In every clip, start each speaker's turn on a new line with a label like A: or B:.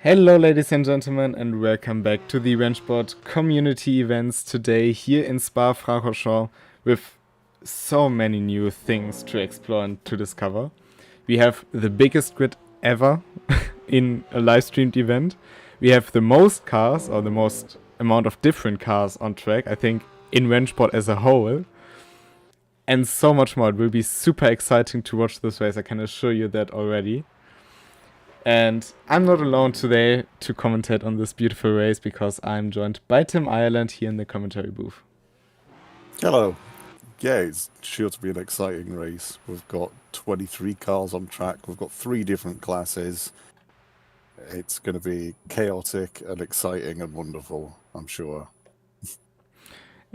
A: Hello ladies and gentlemen, and welcome back to the RENNSPORT community events today here in Spa-Franchorchamps with so many new things to explore and to discover. We have the biggest grid ever in a live streamed event. We have the most cars, or the most amount of different cars on track, I think, in RENNSPORT as a whole. And so much more. It will be super exciting to watch this race, I can assure you that already. And I'm not alone today to commentate on this beautiful race because I'm joined by Tim Ireland here in the commentary booth.
B: Hello. Yeah, it's sure to be an exciting race. We've got 23 cars on track. We've got 3 different classes. It's going to be chaotic and exciting and wonderful, I'm sure.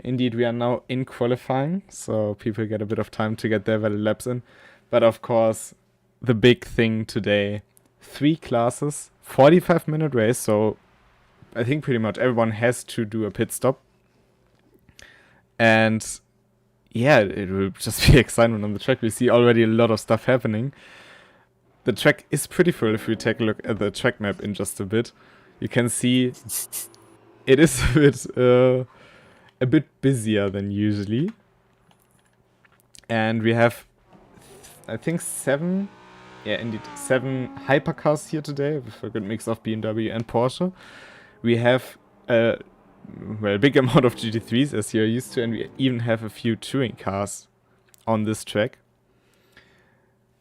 A: Indeed, we are now in qualifying, so people get a bit of time to get their valid laps in. But of course, the big thing today, 3 classes, 45-minute race, so I think pretty much everyone has to do a pit stop. And yeah, it will just be excitement on the track. We see already a lot of stuff happening. The track is pretty full if we take a look at the track map in just a bit. You can see it is a bit busier than usually. And we have, I think, 7 hypercars here today with a good mix of BMW and Porsche. We have a big amount of GT3s as you're used to, and we even have a few touring cars on this track.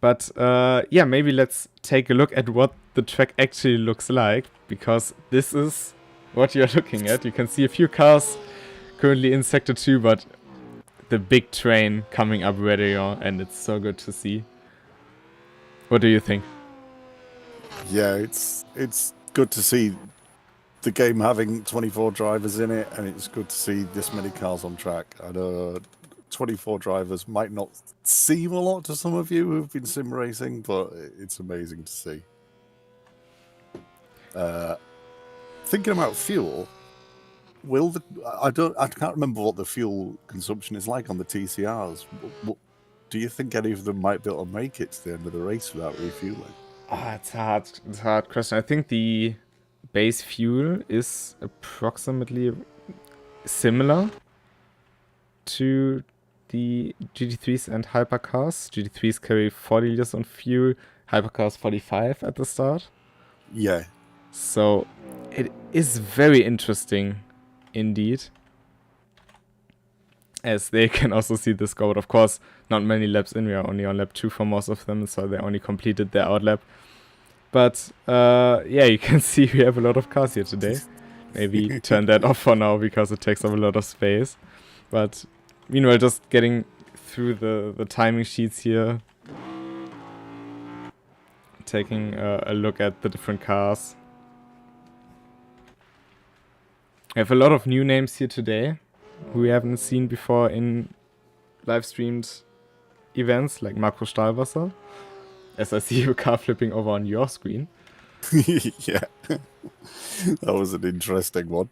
A: But yeah, maybe let's take a look at what the track actually looks like, because this is what you're looking at. You can see a few cars currently in Sector 2, but the big train coming up Radeon, and it's so good to see. What do you think?
B: Yeah, it's good to see the game having 24 drivers in it, and it's good to see this many cars on track. I know 24 drivers might not seem a lot to some of you who've been sim racing, but it's amazing to see. Thinking about fuel, I can't remember what the fuel consumption is like on the TCRs. Do you think any of them might be able to make it to the end of the race without refueling?
A: It's hard. It's a hard question. I think the base fuel is approximately similar to the GT3s and hypercars. GT3s carry 40 liters on fuel, hypercars 45 at the start.
B: Yeah.
A: So it is very interesting indeed, as they can also see the score. But of course, not many laps in. We are only on lap 2 for most of them, so they only completed their outlap. But yeah, you can see we have a lot of cars here today. Maybe turn that off for now because it takes up a lot of space. But meanwhile, just getting through the timing sheets here, taking a look at the different cars. We have a lot of new names here today who we haven't seen before in live streamed events, like Marco Stahlwasser, as I see your car flipping over on your screen.
B: Yeah, that was an interesting one.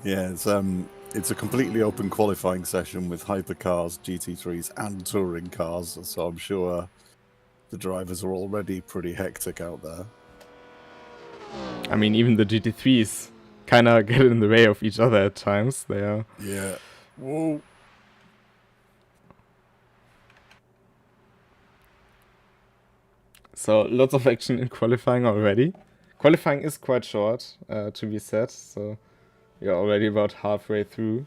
B: Yeah, it's a completely open qualifying session with hypercars, GT3s, and touring cars, so I'm sure the drivers are already pretty hectic out there.
A: I mean, even the GT3s kind of get in the way of each other at times. They are
B: Whoa.
A: So lots of action in qualifying already. Qualifying is quite short, to be said, so we are already about halfway through.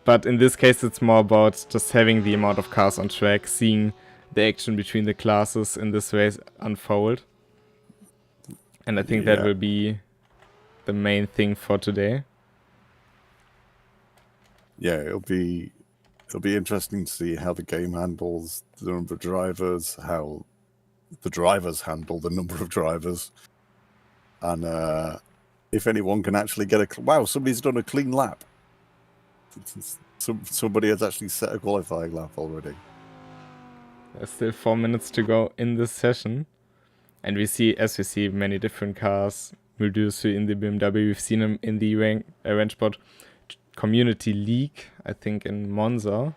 A: But in this case, it's more about just having the amount of cars on track, seeing the action between the classes in this race unfold. And I think that will be the main thing for today.
B: Yeah, it'll be interesting to see how the game handles the number of drivers, how the drivers handle the number of drivers, and if anyone can actually get a... Wow, somebody's done a clean lap. Somebody has actually set a qualifying lap already.
A: There's still 4 minutes to go in this session. And we see many different cars. Muldusu in the BMW. We've seen him in the RENNSPORT Community League, I think in Monza.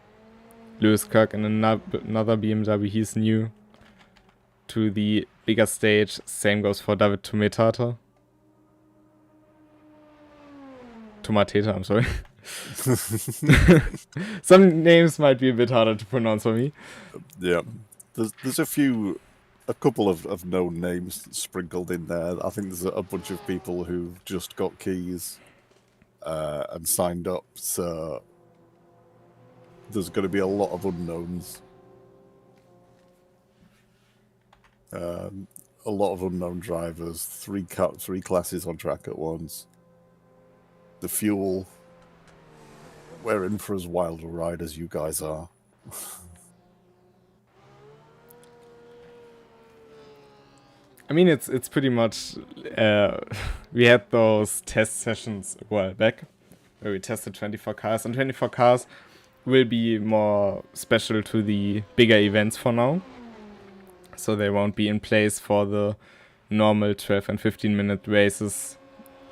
A: Lewis Kirk in another BMW. He's new to the bigger stage. Same goes for David Tomateta. I'm sorry. Some names might be a bit harder to pronounce for me.
B: Yeah, there's a couple of known names sprinkled in there. I think there's a bunch of people who've just got keys and signed up, so there's going to be a lot of unknowns. A lot of unknown drivers, three classes on track at once. The fuel, we're in for as wild a ride as you guys are.
A: I mean, it's pretty much... we had those test sessions a while back, where we tested 24 cars, and 24 cars will be more special to the bigger events for now. So they won't be in place for the normal 12 and 15-minute races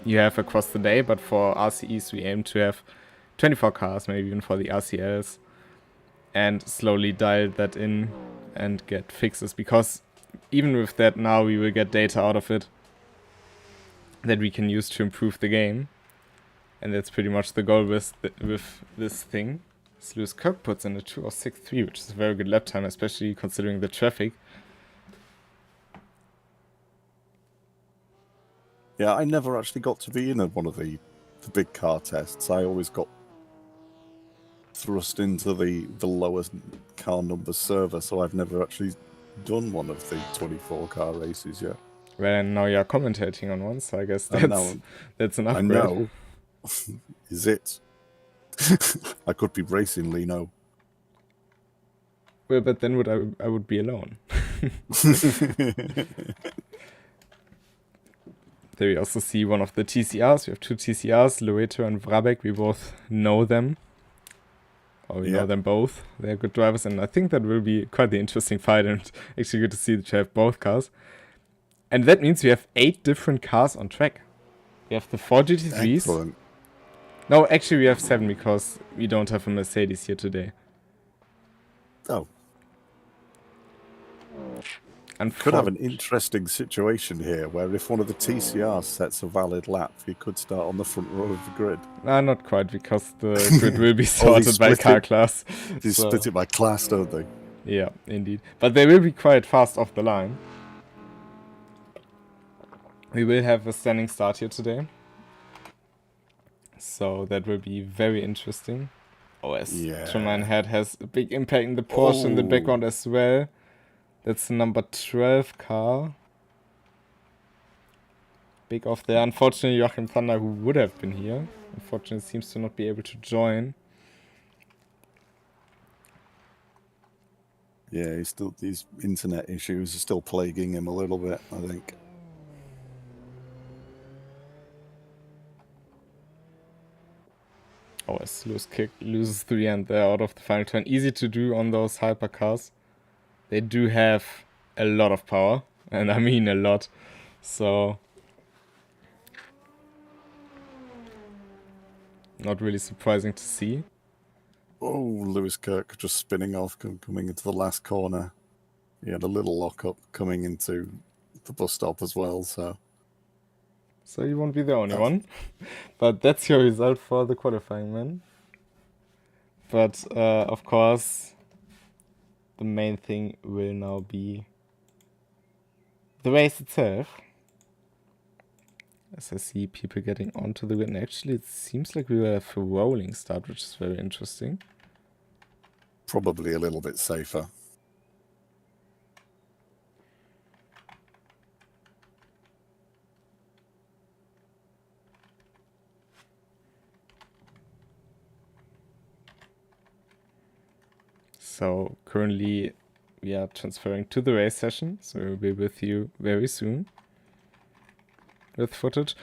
A: you have across the day, but for RCEs we aim to have 24 cars, maybe even for the RCLs, and slowly dial that in and get fixes, because even with that now we will get data out of it that we can use to improve the game, and that's pretty much the goal with this thing. Lewis Kirk puts in a 2:06.3, which is a very good lap time, especially considering the traffic.
B: Yeah, I never actually got to be in one of the big car tests. I always got thrust into the lowest car number server, so I've never actually done one of the 24 car races yet.
A: Well, and now you're commentating on one, so I guess that's an upgrade.
B: I know. Is it? I could be racing Lino.
A: Well, but then I would be alone. There we also see one of the TCRs. We have two TCRs, Loreto and Vrabek. We both know them. Or we know them both. They're good drivers, and I think that will be quite the interesting fight, and actually good to see that you have both cars. And that means we have 8 different cars on track. We have the 4 GT3s.
B: Excellent.
A: No, actually we have 7 because we don't have a Mercedes here today.
B: Oh. Could have an interesting situation here where if one of the TCRs sets a valid lap, he could start on the front row of the grid.
A: Not quite, because the grid will be sorted by car class.
B: They split it by class, don't they?
A: Yeah, indeed. But they will be quite fast off the line. We will have a standing start here today. So that will be very interesting. Truman Head has a big impact in the Porsche in the background as well. That's the number 12 car. Big off there. Unfortunately, Joachim Thunder, who would have been here, unfortunately seems to not be able to join.
B: Yeah, these internet issues are still plaguing him a little bit, I think.
A: Lewis Kick loses 3 and they're out of the final turn. Easy to do on those hypercars. They do have a lot of power, and I mean a lot. So not really surprising to see.
B: Oh, Lewis Kirk just spinning off, coming into the last corner. He had a little lock-up coming into the bus stop as well, so
A: you won't be the only one. But that's your result for the qualifying, man. But of course, the main thing will now be the race itself. As I see people getting onto the grid. Actually, it seems like we will have a rolling start, which is very interesting.
B: Probably a little bit safer.
A: So currently we are transferring to the race session, so we'll be with you very soon with footage.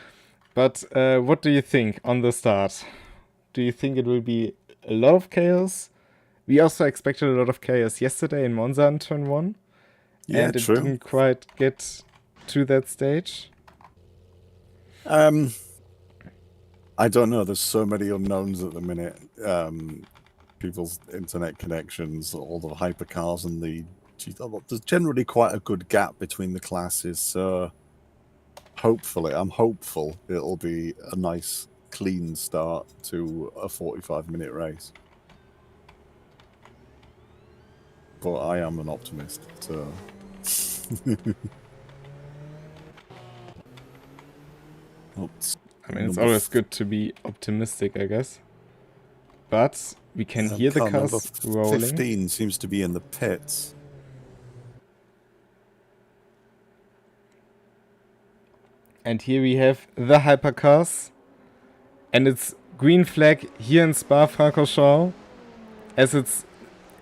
A: But what do you think on the start? Do you think it will be a lot of chaos? We also expected a lot of chaos yesterday in Monza in turn 1.
B: Yeah,
A: and it
B: true.
A: didn't quite get to that stage.
B: I don't know. There's so many unknowns at the minute. People's internet connections, all the hypercars, and there's generally quite a good gap between the classes. So hopefully, I'm hopeful it'll be a nice, clean start to a 45-minute race. But I am an optimist, so.
A: I mean, it's always good to be optimistic, I guess. But we can hear the cars rolling.
B: 15 seems to be in the pits.
A: And here we have the hypercars. And it's green flag here in Spa-Francorchamps. As it's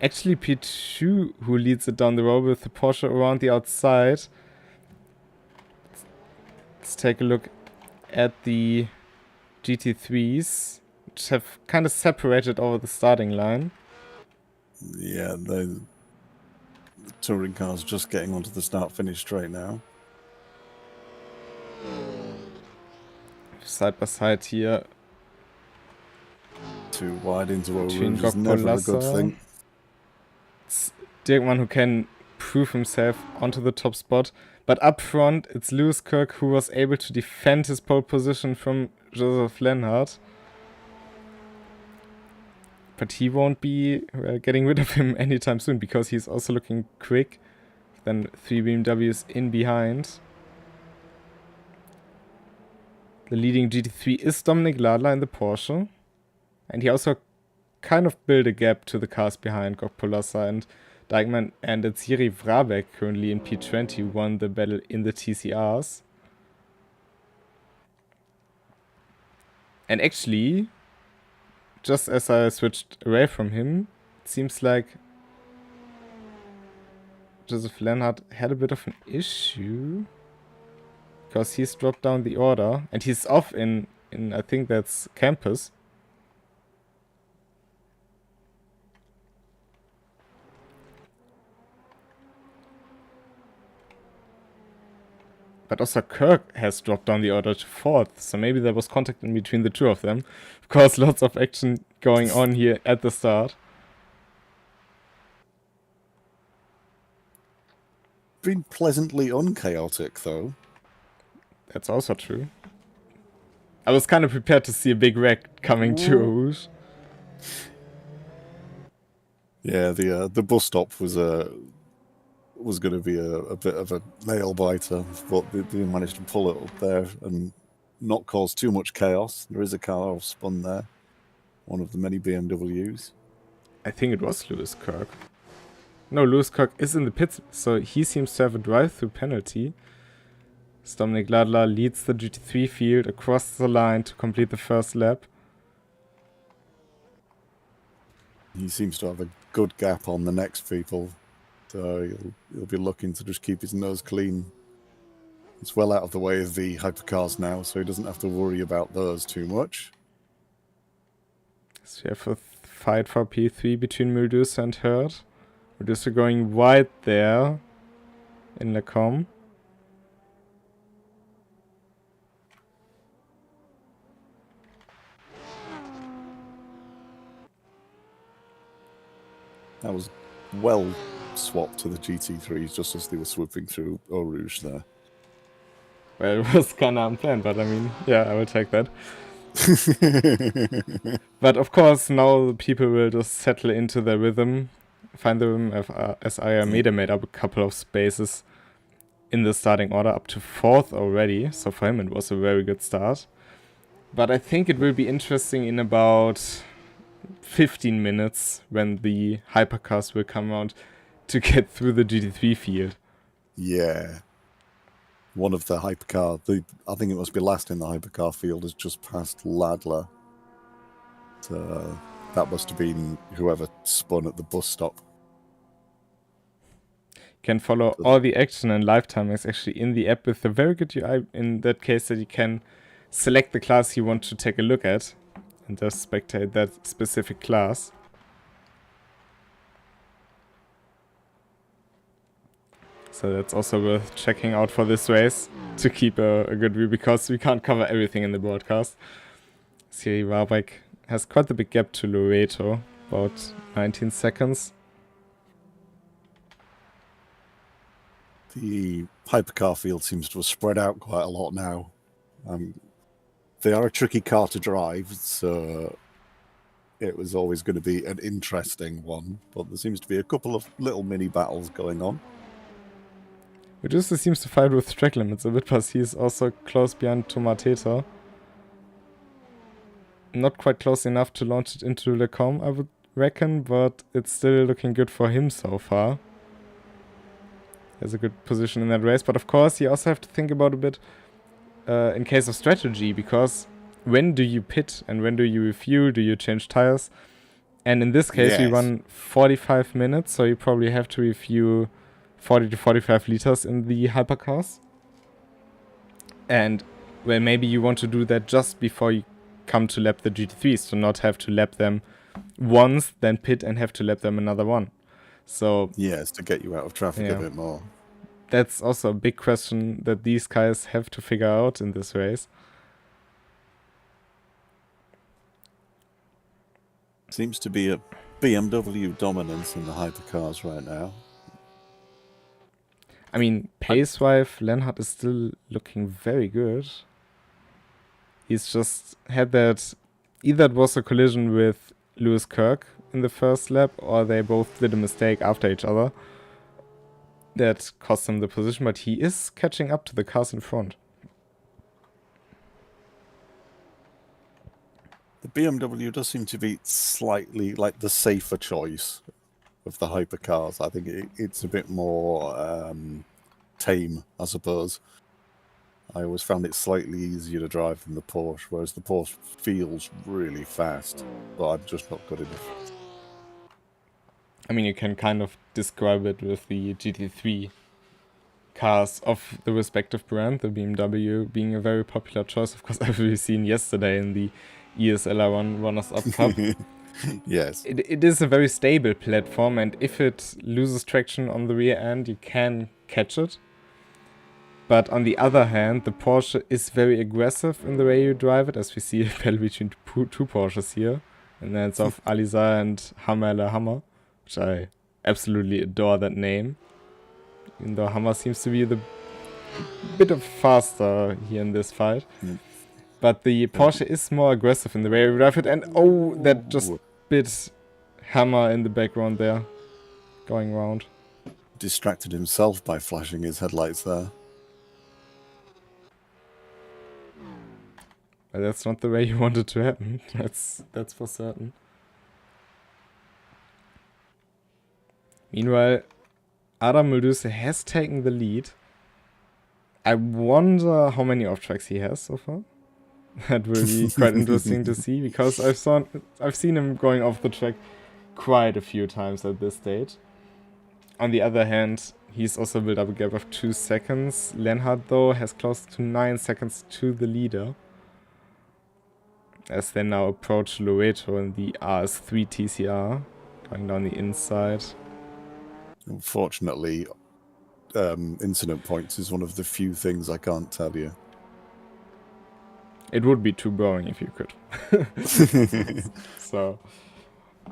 A: actually P2 who leads it down the road with the Porsche around the outside. Let's take a look at the GT3s, which have kind of separated over the starting line.
B: Yeah, the touring cars just getting onto the start-finish straight now.
A: Side by side here.
B: Too wide into a rouge is never a good thing.
A: It's Dirkman who can prove himself onto the top spot. But up front, it's Lewis Kirk who was able to defend his pole position from Joseph Lenhardt. But he won't be getting rid of him anytime soon, because he's also looking quick. Then 3 BMWs in behind. The leading GT3 is Dominik Ladler in the Porsche. And he also kind of built a gap to the cars behind Gok Polassa and Dijkman, and it's Jiri Vrabeck currently in P20 who won the battle in the TCRs. And actually, just as I switched away from him, it seems like Joseph Lenhardt had a bit of an issue. Because he's dropped down the order, and he's off in I think that's campus. But also Kirk has dropped down the order to 4th, so maybe there was contact in between the two of them. Of course, lots of action going on here at the start.
B: Been pleasantly unchaotic, though.
A: That's also true. I was kind of prepared to see a big wreck coming to Rouge.
B: Yeah, the bus stop was going to be a bit of a nail biter, but they managed to pull it up there and not cause too much chaos. There is a car spun there, one of the many BMWs.
A: I think it was Lewis Kirk. No, Lewis Kirk is in the pits, so he seems to have a drive-through penalty. Dominik Ladler leads the GT3 field across the line to complete the first lap.
B: He seems to have a good gap on the next people, so he'll be looking to just keep his nose clean. It's well out of the way of the hypercars now, so he doesn't have to worry about those too much.
A: So we have a fight for P3 between Medusa and Herd. Medusa going wide there in the com.
B: That was well swapped to the GT3s just as they were swooping through Eau Rouge there.
A: Well, it was kind of unplanned, but I mean, yeah, I will take that. But of course, now people will just settle into their rhythm, find the rhythm, as I made up a couple of spaces in the starting order up to 4th already. So for him, it was a very good start. But I think it will be interesting in about 15 minutes when the hypercars will come around to get through the GT3 field.
B: Yeah. One of the hypercar, I think it must be last in the hypercar field, has just passed Ladler. So that must have been whoever spun at the bus stop.
A: Can follow all the action and lifetime is actually in the app with a very good UI in that case that you can select the class you want to take a look at and just spectate that specific class. So that's also worth checking out for this race to keep a good view, because we can't cover everything in the broadcast. See, Warbeck has quite a big gap to Loreto, about 19 seconds.
B: The hypercar field seems to have spread out quite a lot now. They are a tricky car to drive, so it was always going to be an interesting one. But there seems to be a couple of little mini battles going on.
A: Medusa seems to fight with track limits a bit, but he's also close behind Tomateta. Not quite close enough to launch it into Lecom, I would reckon, but it's still looking good for him so far. He has a good position in that race, but of course you also have to think about a bit in case of strategy, because when do you pit and when do you refuel, do you change tires? And in this case we run 45 minutes, so you probably have to refuel 40 to 45 liters in the hypercars. And well, maybe you want to do that just before you come to lap the GT3s, to not have to lap them once, then pit and have to lap them another one. So
B: yes, to get you out of traffic a bit more.
A: That's also a big question that these guys have to figure out in this race.
B: Seems to be a BMW dominance in the hypercars right now.
A: I mean, pace-wise, Lenhard is still looking very good. He's just had that... Either it was a collision with Lewis Kirk in the first lap, or they both did a mistake after each other that cost him the position, but he is catching up to the cars in front.
B: The BMW does seem to be slightly like the safer choice of the hypercars. I think it's a bit more tame, I suppose. I always found it slightly easier to drive than the Porsche, whereas the Porsche feels really fast, but I'm just not good enough.
A: I mean, you can kind of describe it with the GT3 cars of the respective brand, the BMW being a very popular choice, of course, as we've seen yesterday in the ESL Runners-Up Cup.
B: Yes.
A: It is a very stable platform, and if it loses traction on the rear end, you can catch it. But on the other hand, the Porsche is very aggressive in the way you drive it, as we see a battle between two Porsches here. And then it's of Aliza and Hammer, which I absolutely adore that name. Even though Hammer seems to be the bit of faster here in this fight. But the Porsche is more aggressive in the way you drive it. And oh, that just bit Hammer in the background there, going round.
B: Distracted himself by flashing his headlights there.
A: But that's not the way you want it to happen. That's for certain. Meanwhile, Adam Mulduse has taken the lead. I wonder how many off-tracks he has so far. That will be quite interesting to see, because I've seen him going off the track quite a few times at this stage. On the other hand, he's also built up a gap of 2 seconds. Lenhard, though, has close to 9 seconds to the leader, as they now approach Loreto in the RS3 TCR, going down the inside.
B: Unfortunately, incident points is one of the few things I can't tell you.
A: It would be too boring if you could. So,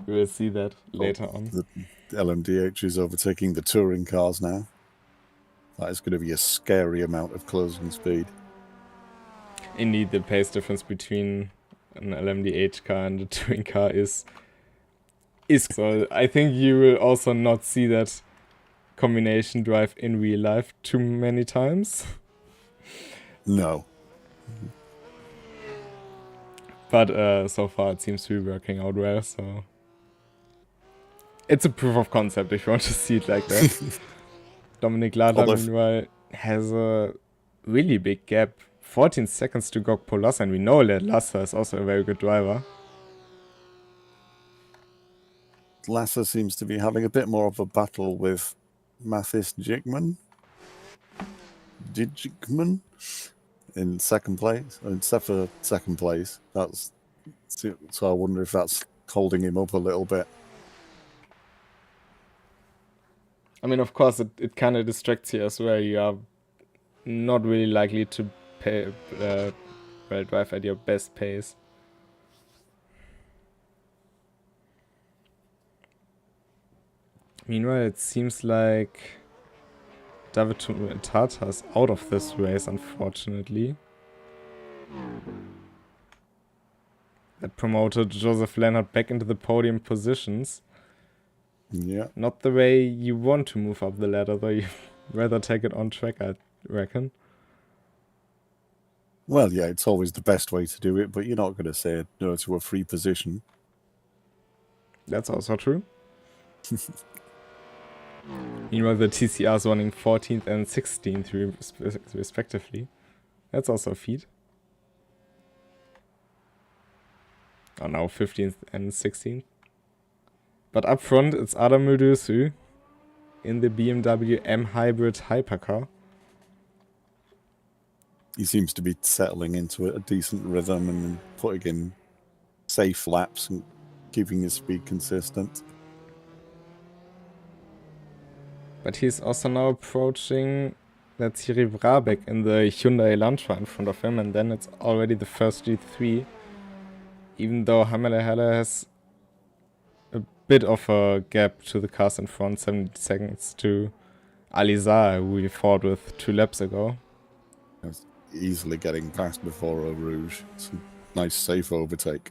A: we will see that later on.
B: The LMDH is overtaking the touring cars now. That is going to be a scary amount of closing speed.
A: Indeed, the pace difference between an LMDH car and a touring car is. So I think you will also not see that combination drive in real life too many times.
B: No.
A: But so far it seems to be working out well, so it's a proof of concept if you want to see it like that. Dominic Lada, meanwhile, has a really big gap. 14 seconds to Gok Polas, and we know that Lassa is also a very good driver.
B: Lassa seems to be having a bit more of a battle with Mathis Jigman in second place, except for second place. So I wonder if that's holding him up a little bit.
A: I mean, of course, it kind of distracts you as well. You are not really likely to drive at your best pace. Meanwhile, it seems like David Tata is out of this race, unfortunately. That promoted Joseph Leonard back into the podium positions.
B: Yeah.
A: Not the way you want to move up the ladder, though. You'd rather take it on track, I reckon.
B: Well, yeah, it's always the best way to do it, but you're not going to say no to a free position.
A: That's also true. Meanwhile, the TCR is running 14th and 16th respectively. That's also a feat. Oh, now 15th and 16th. But up front, it's Adam Muldusu in the BMW M Hybrid hypercar.
B: He seems to be settling into a decent rhythm and putting in safe laps and keeping his speed consistent.
A: But he's also now approaching that Thierry Brabeck in the Hyundai Elantra in front of him, and then it's already the first GT3. Even though Hammerle has a bit of a gap to the cars in front, 70 seconds to Alizar, who we fought with 2 laps ago.
B: That's easily getting past before Eau Rouge. It's a nice, safe overtake.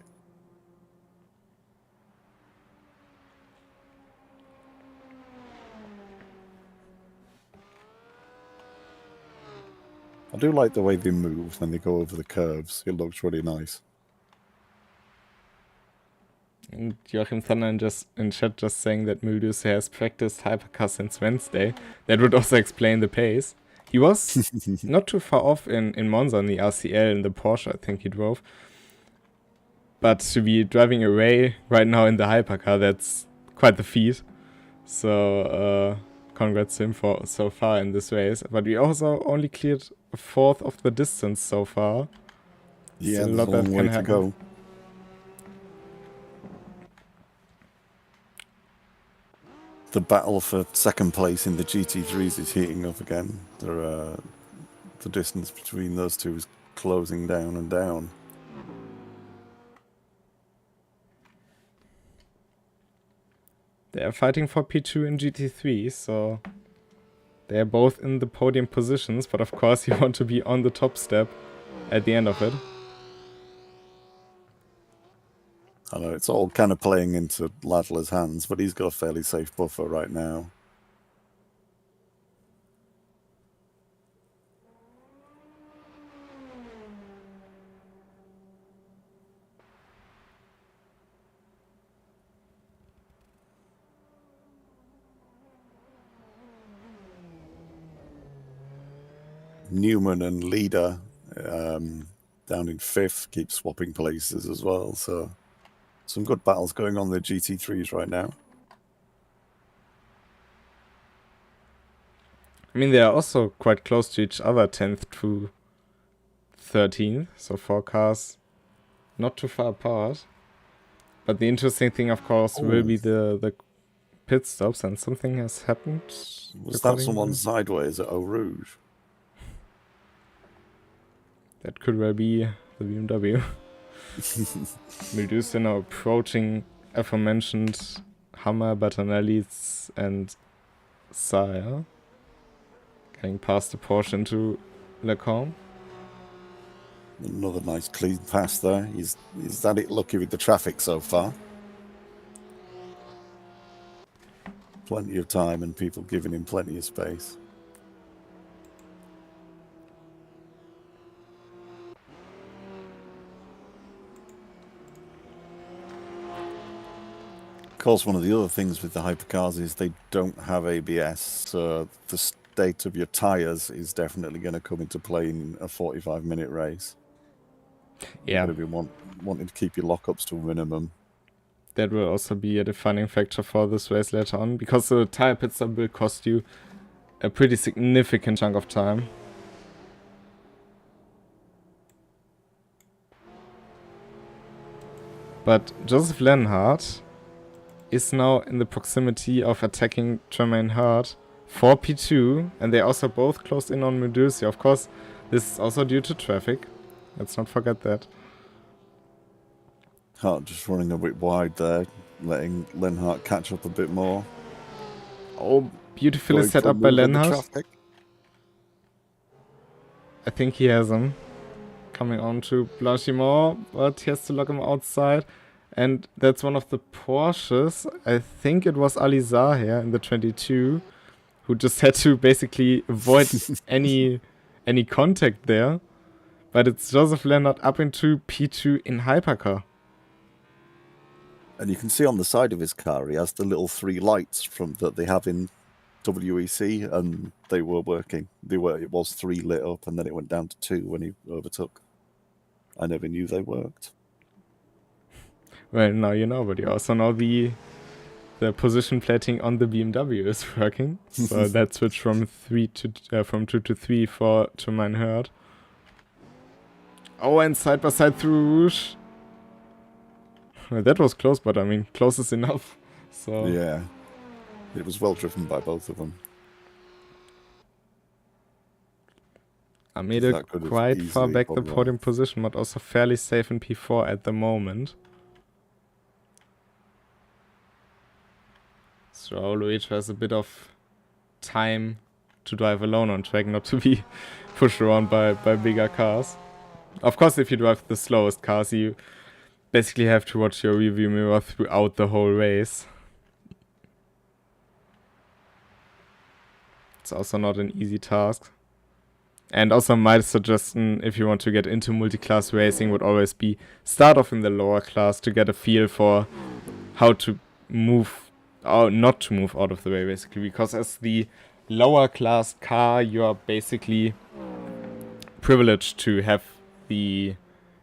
B: I do like the way they move when they go over the curves. It looks really nice.
A: And Joachim Thunder in chat just saying that Muldusu has practiced hypercar since Wednesday. That would also explain the pace. He was not too far off in Monza in the RCL, in the Porsche I think he drove. But to be driving away right now in the hypercar, that's quite the feat. So congrats to him for so far in this race. But we also only cleared a fourth of the distance so far.
B: Yeah, there's a long way to go. The battle for second place in the GT3s is heating up again. The distance between those two is closing down and down.
A: They are fighting for P2 in GT3, so they are both in the podium positions, but of course you want to be on the top step at the end of it.
B: I know it's all kind of playing into Ladler's hands, but he's got a fairly safe buffer right now. Newman and Leader down in 5th keep swapping places as well, so some good battles going on the GT3s right now.
A: I mean, they are also quite close to each other, 10th to 13th, so 4 cars not too far apart. But the interesting thing, of course, will be the pit stops, and something has happened.
B: Was that someone sideways at Eau Rouge?
A: That could well be the BMW. Muldusu now approaching aforementioned Hammer, Bertonellis and Sayer. Getting past the Porsche into Lecombe.
B: Another nice clean pass there. He's had it lucky with the traffic so far. Plenty of time and people giving him plenty of space. Of course, one of the other things with the hypercars is they don't have ABS, so the state of your tyres is definitely going to come into play in a 45-minute race.
A: Yeah.
B: You're going to be wanting to keep your lockups to a minimum.
A: That will also be a defining factor for this race later on, because the tire pit stop will cost you a pretty significant chunk of time. But Joseph Lenhardt is now in the proximity of attacking Tremaine Hart for P2, and they also both closed in on Medusa. Of course, this is also due to traffic. Let's not forget that.
B: Hart just running a bit wide there, letting Lenhardt catch up a bit more.
A: Oh, beautifully set up by Lenhardt. I think he has him. Coming on to Blanchimont, but he has to lock him outside. And that's one of the Porsches. I think it was Alizar here in the 22, who just had to basically avoid any contact there. But it's Joseph Lenhardt up into P2 in hypercar.
B: And you can see on the side of his car, he has the little 3 lights that they have in WEC, and they were working. It was 3 lit up, and then it went down to 2 when he overtook. I never knew they worked.
A: Well, now you know, but you also know the position plating on the BMW is working. So that switched from 2 to 3 for Tremaine Hart. Oh, and side by side through Rouge. Well, that was close, but I mean, close is enough. So
B: yeah, it was well driven by both of them.
A: Amede quite far back the podium position, but also fairly safe in P4 at the moment. So Luigi has a bit of time to drive alone on track, not to be pushed around by bigger cars. Of course, if you drive the slowest cars, you basically have to watch your rearview mirror throughout the whole race. It's also not an easy task. And also my suggestion, if you want to get into multi-class racing, would always be start off in the lower class to get a feel for how to move, or not to move out of the way, basically. Because as the lower class car, you are basically privileged to have the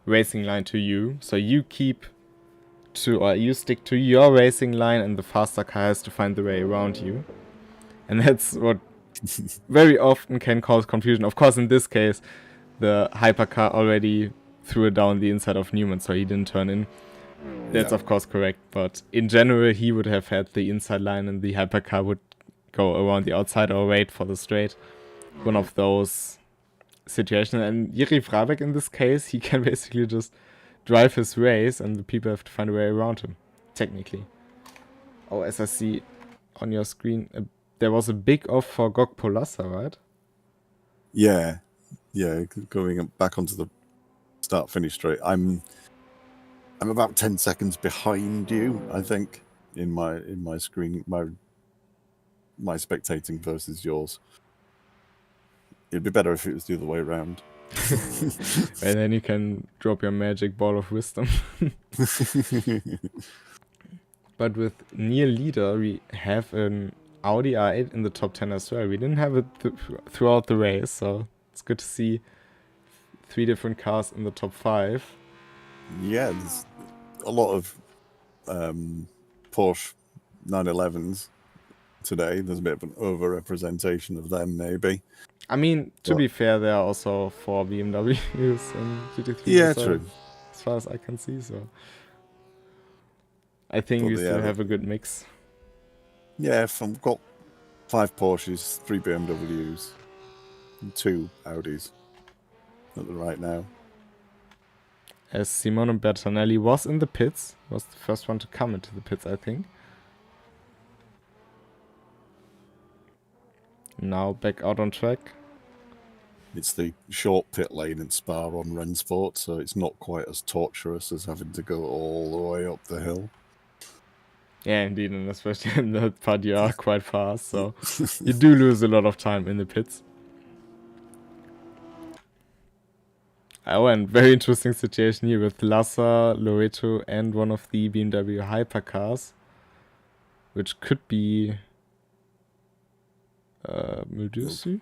A: racing line to you. So you you stick to your racing line, and the faster car has to find the way around you. And that's what very often can cause confusion. Of course, in this case, the hypercar already threw it down the inside of Newman, so he didn't turn in. That's of course correct, but in general, he would have had the inside line and the hypercar would go around the outside or wait for the straight. One of those situations. And Jiri Frabeck, in this case, he can basically just drive his race and the people have to find a way around him, technically. Oh, as I see on your screen, there was a big off for Gok Polassa, right?
B: Yeah, going back onto the start-finish straight. I'm about 10 seconds behind you, I think, in my screen, my spectating versus yours. It'd be better if it was the other way around.
A: And then you can drop your magic ball of wisdom. But with near leader, we have an Audi R8 in the top 10 as well. We didn't have it throughout the race, so it's good to see 3 different cars in the top 5.
B: Yeah, there's a lot of Porsche 911s today. There's a bit of an over-representation of them, maybe.
A: I mean, to be fair, there are also 4 BMWs and GT3.
B: Yeah, true.
A: As far as I can see, so I think we still have a good mix.
B: Yeah, I've got 5 Porsches, 3 BMWs, and 2 Audis at the right now.
A: As Simone Bertonelli was in the pits, was the first one to come into the pits, I think. Now back out on track.
B: It's the short pit lane in Spa on RENNSPORT, so it's not quite as torturous as having to go all the way up the hill.
A: Yeah, indeed, and especially in that part you are quite fast, so you do lose a lot of time in the pits. Oh, and very interesting situation here with Lassa, Loreto, and one of the BMW hypercars, which could be Muldusu.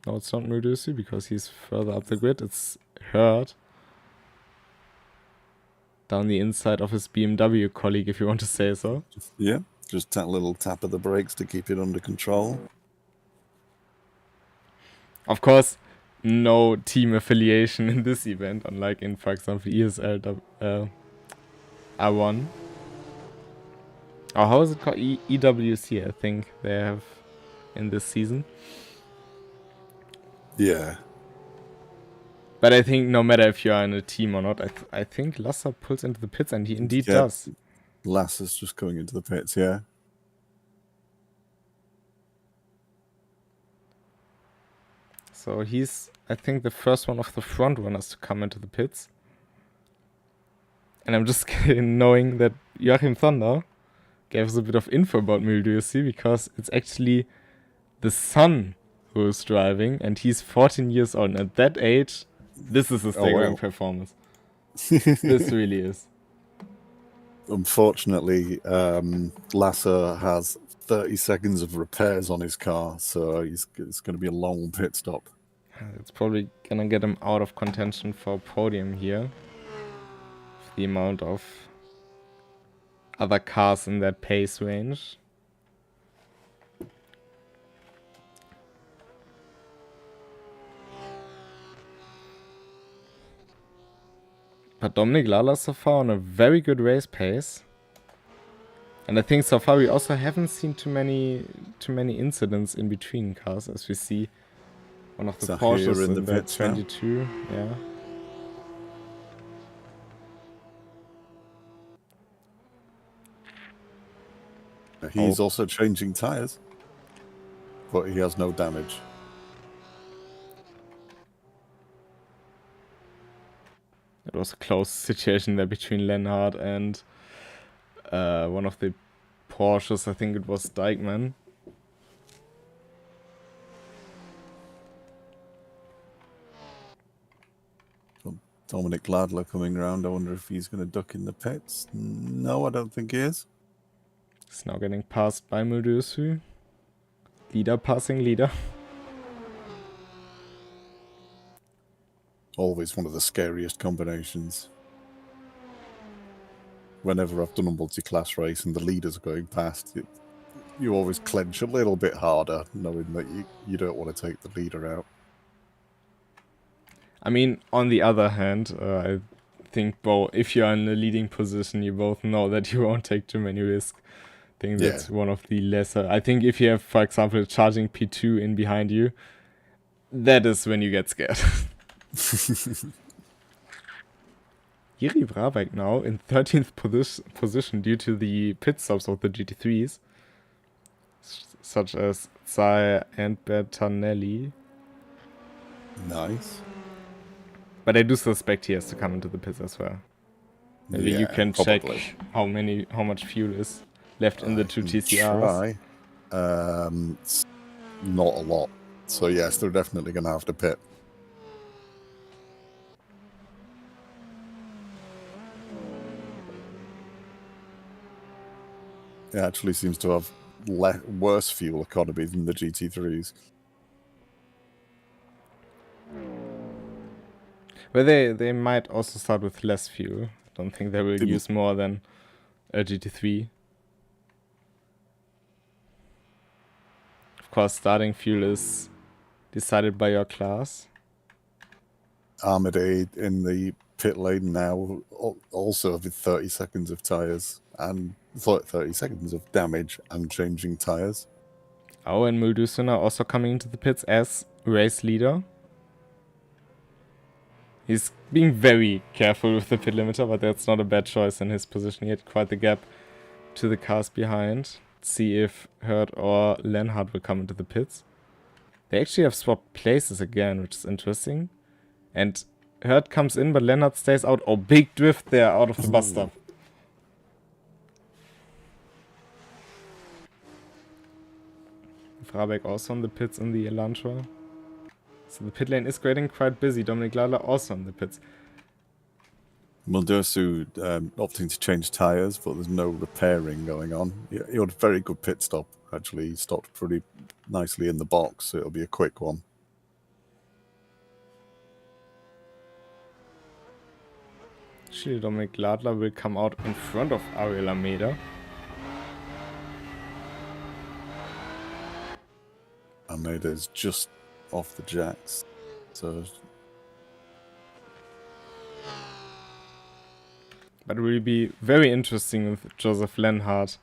A: No, it's not Muldusu because he's further up the grid. It's Hurt. Down the inside of his BMW colleague, if you want to say so.
B: Yeah, just a little tap of the brakes to keep it under control.
A: Of course, no team affiliation in this event, unlike in, for example, ESL R1. Or how is it called? EWC, I think they have in this season.
B: Yeah.
A: But I think no matter if you are in a team or not, I think Lassa pulls into the pits, and he indeed does.
B: Lassa's just going into the pits, yeah.
A: So he's, I think, the first one of the front runners to come into the pits. And I'm just knowing that Joachim Thunder gave us a bit of info about Muldusi, because it's actually the son who is driving, and he's 14 years old. And at that age, this is a staggering performance. This really is.
B: Unfortunately, Lassa has 30 seconds of repairs on his car, so it's going to be a long pit stop.
A: It's probably going to get him out of contention for a podium here. The amount of other cars in that pace range. But Dominic Lala so far on a very good race pace. And I think so far we also haven't seen too many incidents in between cars, as we see one of the
B: so
A: Porsches
B: in
A: the
B: pits
A: 22. Now. Yeah.
B: He's also changing tires, but he has no damage.
A: It was a close situation there between Lenhard and one of the Porsches. I think it was Dijkman.
B: Dominic Ladler coming around. I wonder if he's going to duck in the pits. No, I don't think he is.
A: He's now getting passed by Muldusu. Leader passing leader.
B: Always one of the scariest combinations. Whenever I've done a multi-class race and the leaders are going past, you always clench a little bit harder, knowing that you don't want to take the leader out.
A: I mean, on the other hand, I think if you're in a leading position, you both know that you won't take too many risks. I think that's one of the lesser. I think if you have, for example, a charging P2 in behind you, that is when you get scared. Jiri Brabeck now in 13th position due to the pit stops of the GT3s, such as Zai and Bertanelli.
B: Nice.
A: But I do suspect he has to come into the pits as well. Maybe you can check how much fuel is left in the two TCRs.
B: Not a lot. So yes, they're definitely going to have to pit. It actually seems to have worse fuel economy than the GT3s.
A: Well, they might also start with less fuel. I don't think they will use more than a GT3. Of course, starting fuel is decided by your class.
B: Armade in the pit lane now, also with 30 seconds of tyres and 30 seconds of damage and changing tyres.
A: Oh, and Muldusen are also coming into the pits as race leader. He's being very careful with the pit limiter, but that's not a bad choice in his position. He had quite the gap to the cars behind. Let's see if Hurt or Lenhard will come into the pits. They actually have swapped places again, which is interesting. And Hurt comes in, but Lennart stays out. Oh, big drift there out of the bus stop. Frabeck also on the pits in the Elantra. So the pit lane is getting quite busy. Dominik Ladler also on the pits.
B: Muldersu opting to change tyres, but there's no repairing going on. He had a very good pit stop, actually. He stopped pretty nicely in the box, so it'll be a quick one.
A: Actually, Dominik Ladler will come out in front of Ariel Almeida.
B: Almeida is just off the jacks, so...
A: But it will be very interesting with Joseph Lenhart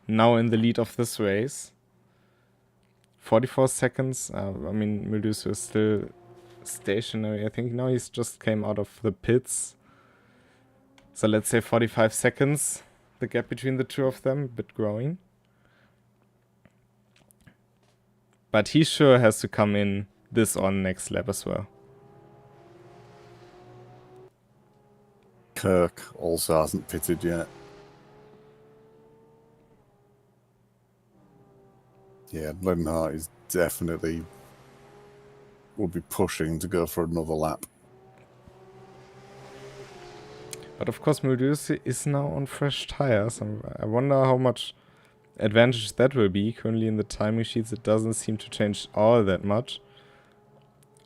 A: now in the lead of this race. 44 seconds. I mean, Muldersu is still stationary. I think now he's just came out of the pits. So let's say 45 seconds. The gap between the two of them, a bit growing. But he sure has to come in this or next lap as well.
B: Kirk also hasn't pitted yet. Yeah, Lenhart is definitely will be pushing to go for another lap.
A: But of course, Muldersu is now on fresh tires. I wonder how much advantage that will be. Currently in the timing sheets, it doesn't seem to change all that much.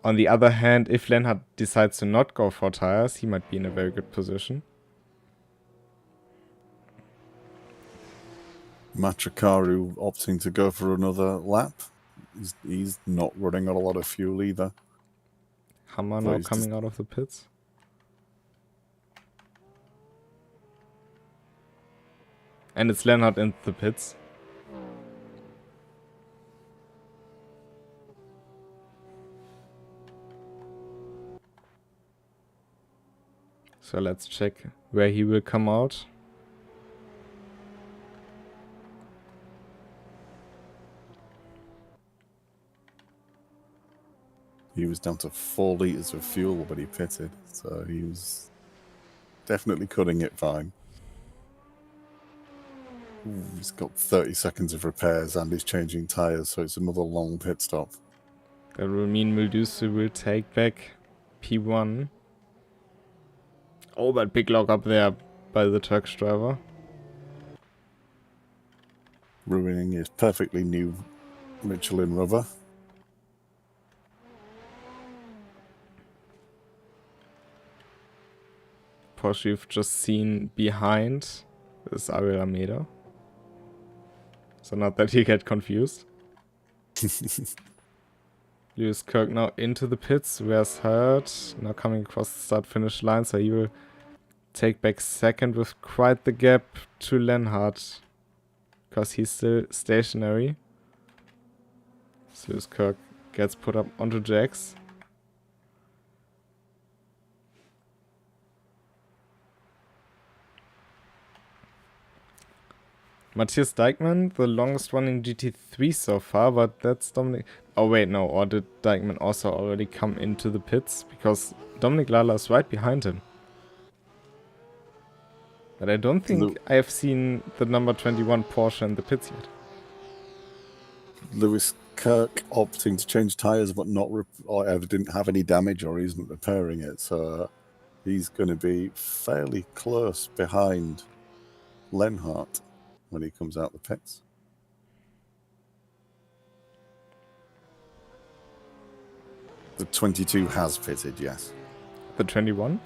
A: On the other hand, if Lenhart decides to not go for tires, he might be in a very good position.
B: Matrikaru opting to go for another lap. He's not running on a lot of fuel either.
A: Hammer now coming out of the pits. And it's Lenhart in the pits. So let's check where he will come out.
B: He was down to 4 litres of fuel when he pitted, so he was definitely cutting it fine. Ooh, he's got 30 seconds of repairs and he's changing tyres, so it's another long pit stop.
A: That will mean Muldersu will take back P1. Oh, but big lock up there by the Turkish driver.
B: Ruining his perfectly new Michelin rubber.
A: Porsche you've just seen behind is Ariel Almeida. So not that you get confused. Lewis Kirk now into the pits. Where's Hurt? Now coming across the start-finish line, so he will take back second with quite the gap to Lenhart. Because he's still stationary. So Lewis Kirk gets put up onto jacks. Matthias Dijkman, the longest running GT3 so far, but that's Dominik... Oh wait, no, or did Dijkman also already come into the pits? Because Dominik Ladler is right behind him. But I don't think I have seen the number 21 Porsche in the pits yet.
B: Lewis Kirk opting to change tyres but not or ever didn't have any damage or isn't repairing it, so he's going to be fairly close behind Lenhart when he comes out the pits. The 22 has pitted, yes.
A: The 21?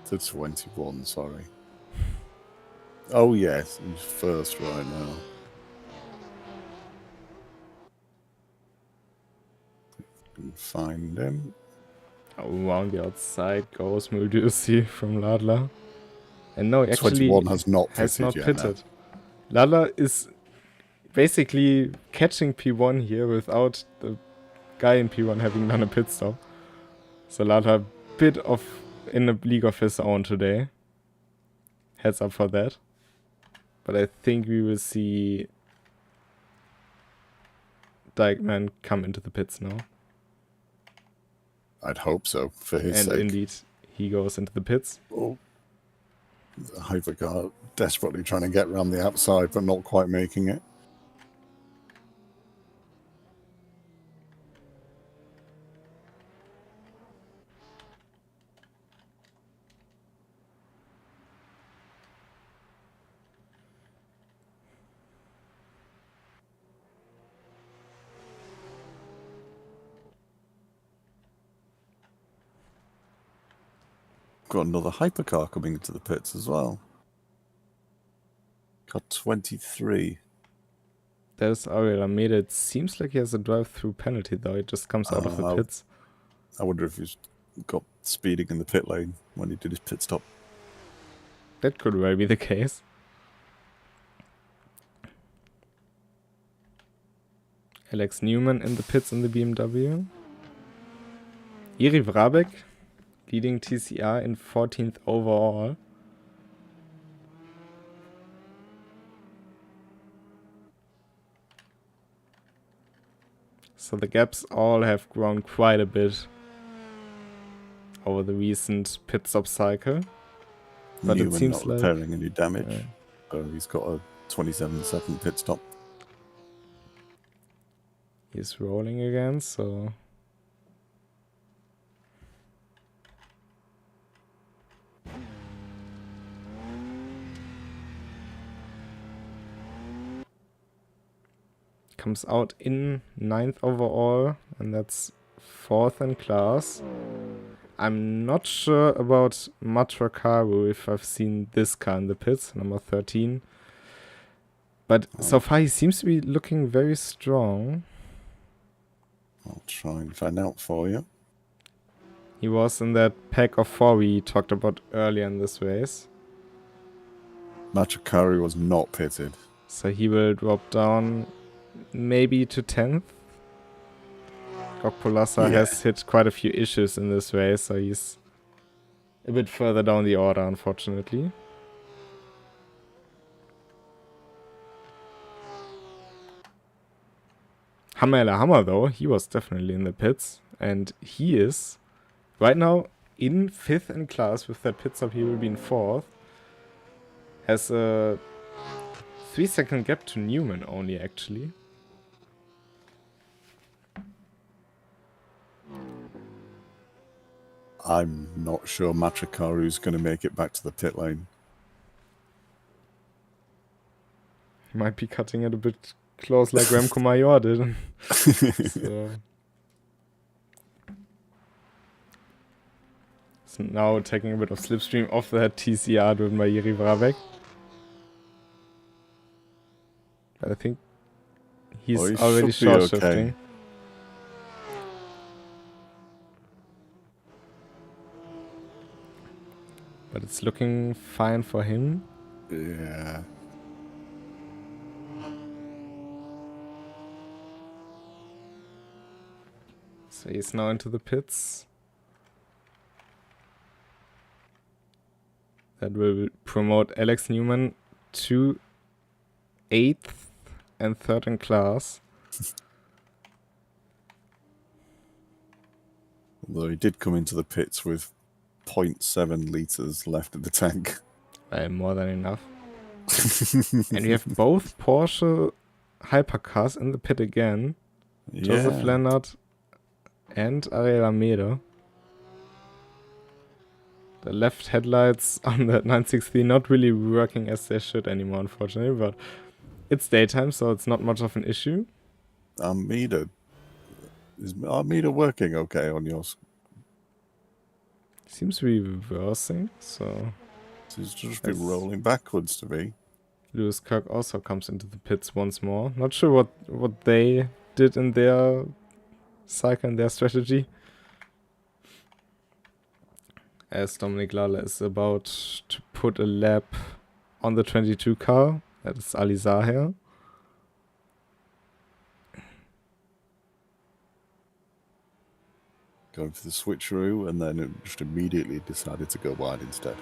B: The 21, sorry. Oh yes, he's first right now. Can find him.
A: Around the outside goes Muldersu from Ladler. And no, actually
B: 21 has not pitted.
A: Yet, Ladler is basically catching P1 here without the guy in P1 having done a pit stop. So Ladler a bit of in a league of his own today. Heads up for that. But I think we will see Dijkman come into the pits now.
B: I'd hope so, for his
A: And
B: sake.
A: indeed, he goes into the pits.
B: Oh, the hypercar desperately trying to get around the outside, but not quite making it. Got another hypercar coming into the pits as well. Got 23.
A: There's Alameda. It seems like he has a drive-through penalty, though. It just comes out of the pits.
B: I wonder if he's got speeding in the pit lane when he did his pit stop.
A: That could well be the case. Alex Newman in the pits in the BMW. Iri Vrabek leading TCR in 14th overall. So the gaps all have grown quite a bit over the recent pit stop cycle. But
B: Newman
A: it seems
B: not repairing any damage.
A: Yeah.
B: So he's got a 27-second pit stop.
A: He's rolling again, so... Comes out in 9th overall, and that's 4th in class. I'm not sure about Matrakaru if I've seen this car in the pits, number 13. But so far he seems to be looking very strong.
B: I'll try and find out for you.
A: He was in that pack of 4 we talked about earlier in this race.
B: Machikari was not pitted.
A: So he will drop down maybe to 10th. Gokpolasa has hit quite a few issues in this race, so he's a bit further down the order, unfortunately. Hammer, though, he was definitely in the pits, and he is right now in 5th in class. With that pit stop, he will be in 4th. Has a 3-second gap to Newman only, actually.
B: I'm not sure Machikaru's going to make it back to the pit lane.
A: He might be cutting it a bit close like Remco Major did. So now taking a bit of slipstream off that TCR driven by Jiri Vrabek. But I think he's already short shifting. But it's looking fine for him.
B: Yeah.
A: So he's now into the pits. That will promote Alex Newman to 8th and 3rd in class.
B: Although he did come into the pits with 0.7 litres left in the tank.
A: More than enough. And we have both Porsche hypercars in the pit again.
B: Yeah.
A: Joseph Leonard and Ariel Almeida. The left headlights on the 963 not really working as they should anymore, unfortunately, but it's daytime, so it's not much of an issue.
B: Almeida. Is Almeida working okay on yours?
A: Seems to be reversing, so...
B: Seems to just be rolling backwards to me.
A: Lewis Kirk also comes into the pits once more. Not sure what they did in their cycle and their strategy. As Dominic Lala is about to put a lap on the 22 car. That is Ali Zaher.
B: Going for the switcheroo, and then it just immediately decided to go wide instead.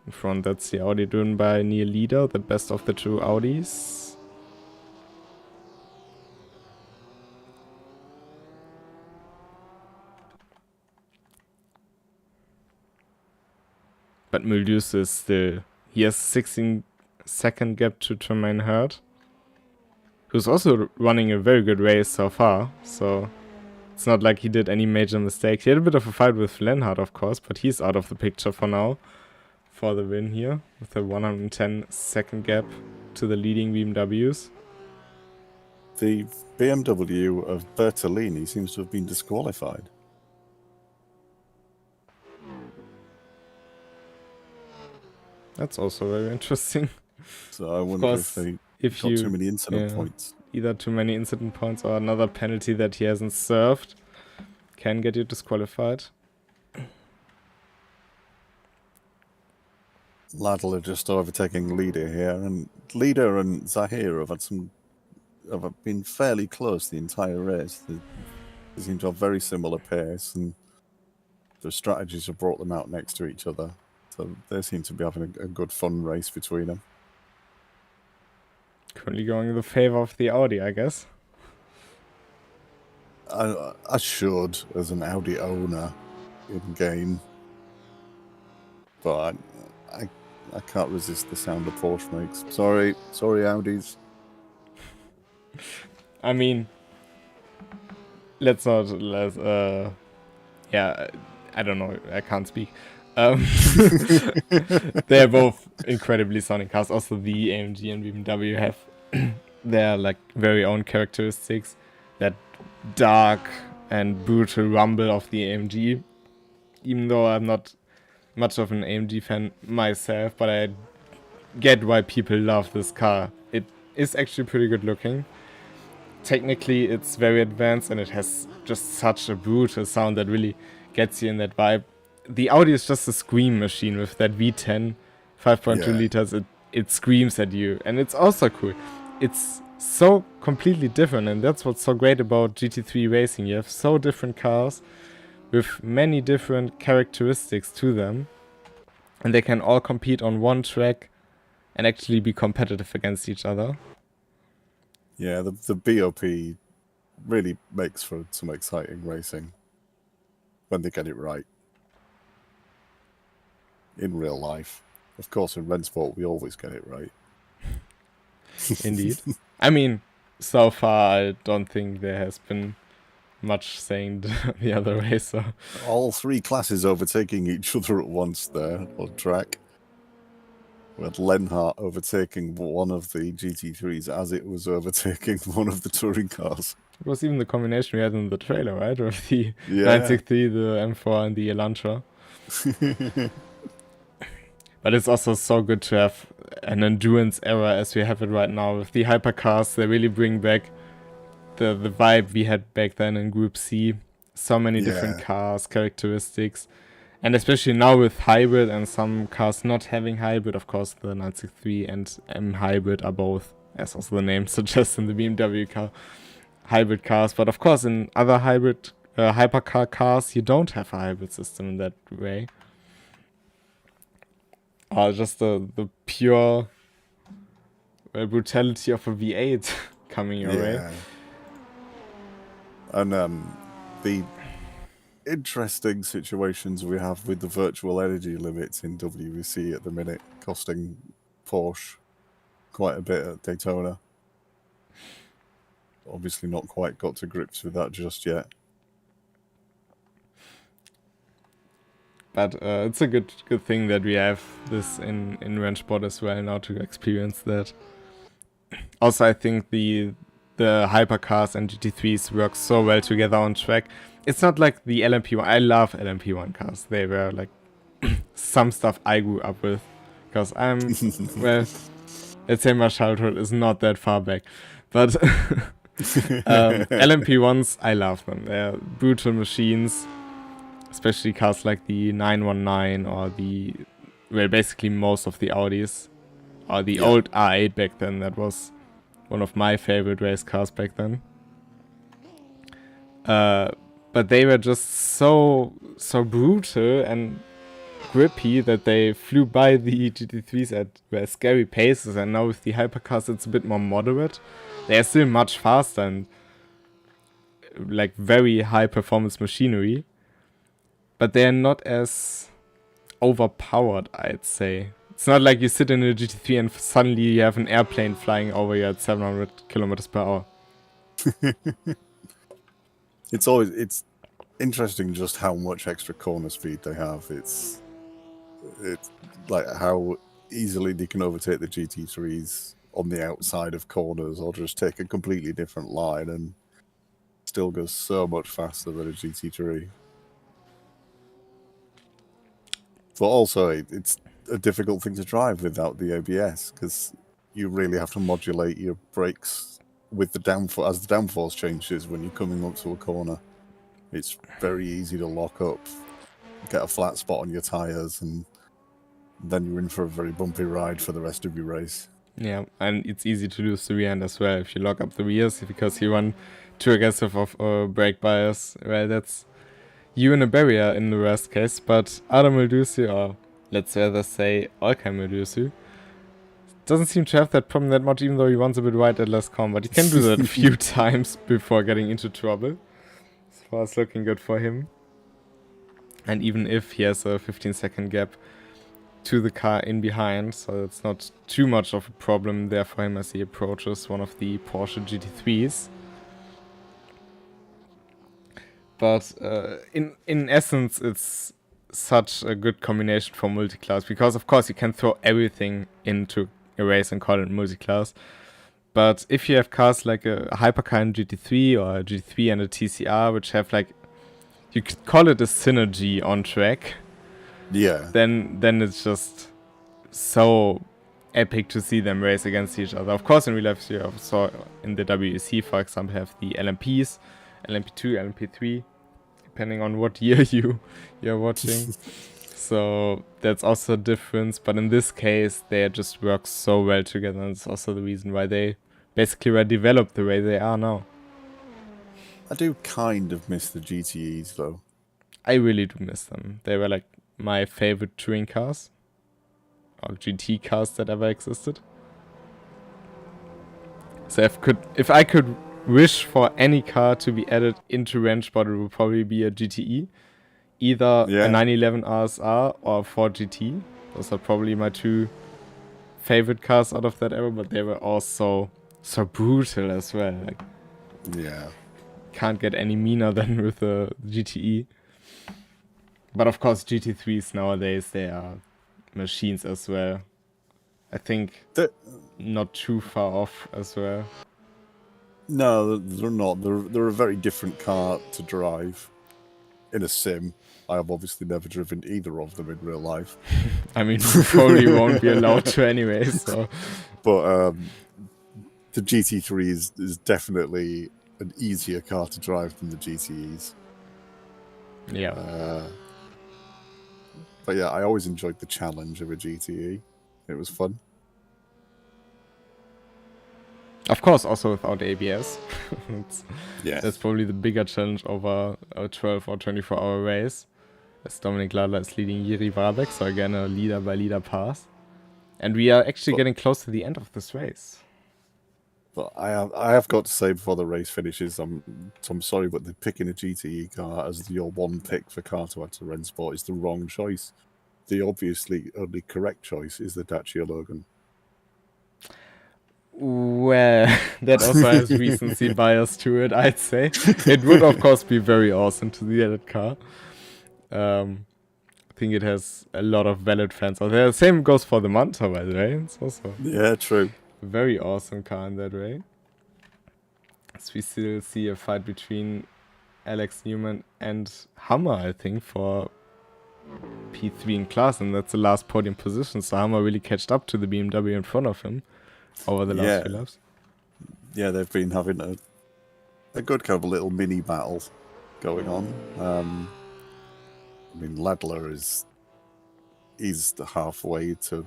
A: In front, that's the Audi driven by Neil Leader, the best of the two Audis. but Multius is still... He has 16-second gap to Tremaine Hurt, who's also running a very good race so far, so it's not like he did any major mistakes. He had a bit of a fight with Lenhart, of course, but he's out of the picture for now for the win here, with a 110-second gap to the leading BMWs.
B: The BMW of Bertolini seems to have been disqualified.
A: That's also very interesting.
B: So I wonder if they got too many incident points.
A: Either too many incident points or another penalty that he hasn't served can get you disqualified.
B: Ladle are just overtaking Leader here, and Leader and Zahir have been fairly close the entire race. They seem to have very similar pace, and their strategies have brought them out next to each other. So they seem to be having a good fun race between them.
A: Currently going in the favor of the Audi, I guess.
B: I should, as an Audi owner in game, but I can't resist the sound the Porsche makes. Sorry Audis.
A: I mean, let's not yeah, I don't know, I can't speak. They're both incredibly sonic cars. Also, the AMG and BMW have their like very own characteristics. That dark and brutal rumble of the AMG. Even though I'm not much of an AMG fan myself, but I get why people love this car. It is actually pretty good looking. Technically, it's very advanced, and it has just such a brutal sound that really gets you in that vibe. The Audi is just a scream machine with that V10, 5.2 liters. It screams at you, and it's also cool. It's so completely different, and that's what's so great about GT3 racing. You have so different cars with many different characteristics to them, and they can all compete on one track and actually be competitive against each other.
B: Yeah, the BOP really makes for some exciting racing when they get it right. In real life. Of course, in RENNSPORT, we always get it right.
A: Indeed. I mean, so far, I don't think there has been much saying the other way, so...
B: All three classes overtaking each other at once there on track. We had Lenhart overtaking one of the GT3s as it was overtaking one of the touring cars.
A: It was even the combination we had in the trailer, right? With the 963, the M4, and the Elantra. But it's also so good to have an endurance era as we have it right now. With the hypercars, they really bring back the vibe we had back then in Group C. So many different cars, characteristics. And especially now with hybrid and some cars not having hybrid. Of course, the 963 and M hybrid are both, as also the name suggests in the BMW car, hybrid cars. But of course, in other hybrid hypercar cars, you don't have a hybrid system in that way. Just the pure brutality of a V8 coming your way.
B: And the interesting situations we have with the virtual energy limits in WEC at the minute, costing Porsche quite a bit at Daytona. Obviously not quite got to grips with that just yet.
A: But it's a good thing that we have this in RENNSPORT as well now to experience that. Also, I think the hypercars and GT3s work so well together on track. It's not like the LMP1. I love LMP1 cars. They were like some stuff I grew up with. Because I'm, well, let's say my childhood is not that far back. But LMP1s, I love them. They're brutal machines. Especially cars like the 919 or basically most of the Audis. Or the old R8 back then. That was one of my favorite race cars back then. But they were just so brutal and grippy that they flew by the GT3s at scary paces. And now with the hypercars, it's a bit more moderate. They are still much faster and like very high performance machinery. But they are not as overpowered, I'd say. It's not like you sit in a GT3 and suddenly you have an airplane flying over you at 700 kilometers per hour.
B: It's interesting just how much extra corner speed they have. It's like how easily they can overtake the GT3s on the outside of corners, or just take a completely different line and still goes so much faster than a GT3. But also, it's a difficult thing to drive without the ABS, because you really have to modulate your brakes with the downforce as the downforce changes when you're coming up to a corner. It's very easy to lock up, get a flat spot on your tires, and then you're in for a very bumpy ride for the rest of your race.
A: Yeah, and it's easy to lose the rear end as well if you lock up the rears, because you run too aggressive of brake bias. Well, that's you in a barrier in the worst case, but Adam will do so, or let's rather say Alkheim will do so. Doesn't seem to have that problem that much, even though he runs a bit wide at less calm, but he can do that a few times before getting into trouble. So far it's looking good for him. And even if he has a 15-second gap to the car in behind, so it's not too much of a problem there for him as he approaches one of the Porsche GT3s. But in essence, it's such a good combination for multiclass, because of course you can throw everything into a race and call it multiclass. But if you have cars like a hypercar and GT3, or a GT3 and a TCR, which have like, you could call it a synergy on track.
B: Yeah.
A: Then it's just so epic to see them race against each other. Of course, in real life, you saw in the WEC, for example, have the LMPs, LMP2, LMP3, depending on what year you're watching. So that's also a difference. But in this case, they just work so well together, and it's also the reason why they basically were developed the way they are now.
B: I do kind of miss the GTEs, though.
A: I really do miss them. They were like my favorite touring cars, or GT cars that ever existed. So if I could wish for any car to be added into RENNSPORT, it would probably be a GTE. Either a 911 RSR or a Ford GT. Those are probably my two favorite cars out of that era, but they were also so brutal as well. Like,
B: yeah.
A: Can't get any meaner than with a GTE. But of course, GT3s nowadays, they are machines as well. I think not too far off as well.
B: No, they're not. They're a very different car to drive in a sim. I have obviously never driven either of them in real life.
A: I mean, you probably won't be allowed to anyway, so.
B: But the GT3 is definitely an easier car to drive than the GTEs.
A: Yeah.
B: But yeah, I always enjoyed the challenge of a GTE. It was fun.
A: Of course, also without ABS.
B: Yes.
A: That's probably the bigger challenge over a 12 or 24-hour race. As Dominik Ladler is leading Jiri Warbeck, so again a leader-by-leader pass. And we are actually getting close to the end of this race.
B: But I have got to say before the race finishes, I'm sorry, but picking a GTE car as your one pick for car to add to RENNSPORT is the wrong choice. The obviously only correct choice is the Dacia Logan.
A: Well, that also has recency bias to it, I'd say. It would, of course, be very awesome to see that car. I think it has a lot of valid fans out there. Same goes for the Manta, by the way. It's also
B: true.
A: A very awesome car in that way. As we still see a fight between Alex Newman and Hammer, I think, for P3 in class, and that's the last podium position. So Hammer really catched up to the BMW in front of him over the last few laps. Yeah,
B: they've been having a good kind of little mini battle going on. I mean, Ladler he's halfway to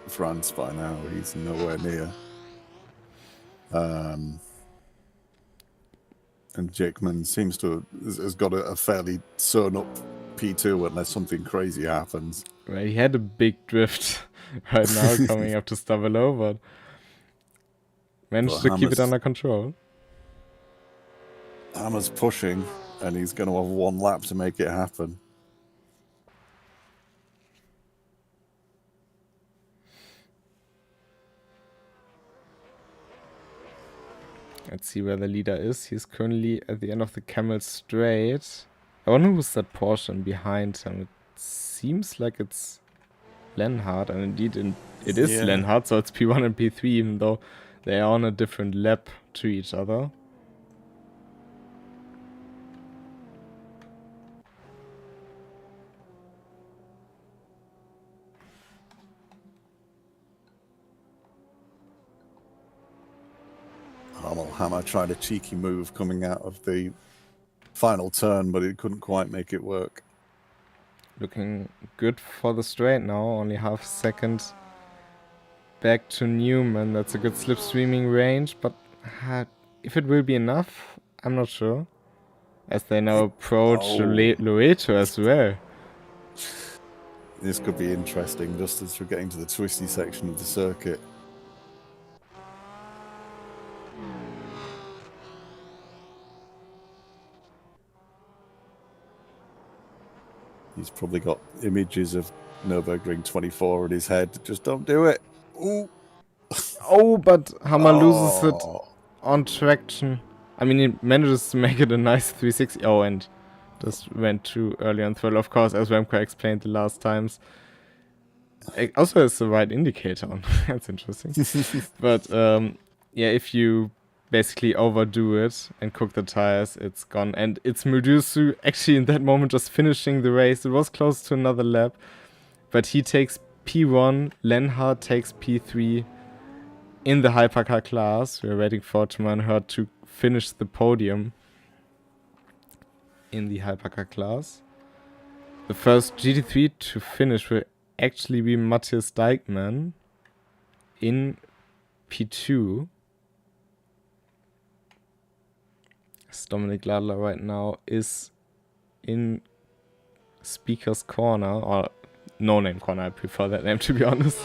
B: France by now. He's nowhere near. And Jakeman seems to has got a fairly sewn up P2 unless something crazy happens.
A: Well, he had a big drift right now coming up to Stavelo, but managed to keep it under control.
B: Hammer's pushing, and he's going to have one lap to make it happen.
A: Let's see where the leader is. He's currently at the end of the Camel Straight. I wonder who's that portion behind him. It seems like it's Lenhard, and indeed it is
B: Yeah.
A: Lenhard, so it's P1 and P3, even though they are on a different lap to each other.
B: Hammer tried a cheeky move coming out of the final turn, but it couldn't quite make it work.
A: Looking good for the straight now, only half a second back to Newman. That's a good slipstreaming range, but if it will be enough, I'm not sure. As they now approach Loreto as well.
B: This could be interesting just as we're getting to the twisty section of the circuit. He's probably got images of Nürburgring 24 in his head. Just don't do it. Ooh.
A: Oh, but Hammer loses it on traction. I mean, he manages to make it a nice 360. Oh, and just went too early on throttle, of course, as Remco explained the last times. It also has the right indicator on. That's interesting. But yeah, if you basically overdo it and cook the tires, it's gone. And it's Mudusu actually in that moment just finishing the race. It was close to another lap, but he takes P1, Lenhard takes P3 in the hypercar class. We're waiting for Tumanherd to finish the podium in the hypercar class. The first GT3 to finish will actually be Matthias Dijkman in P2. As Dominic Ladler right now is in Speaker's Corner, or No Name Corner, I prefer that name to be honest.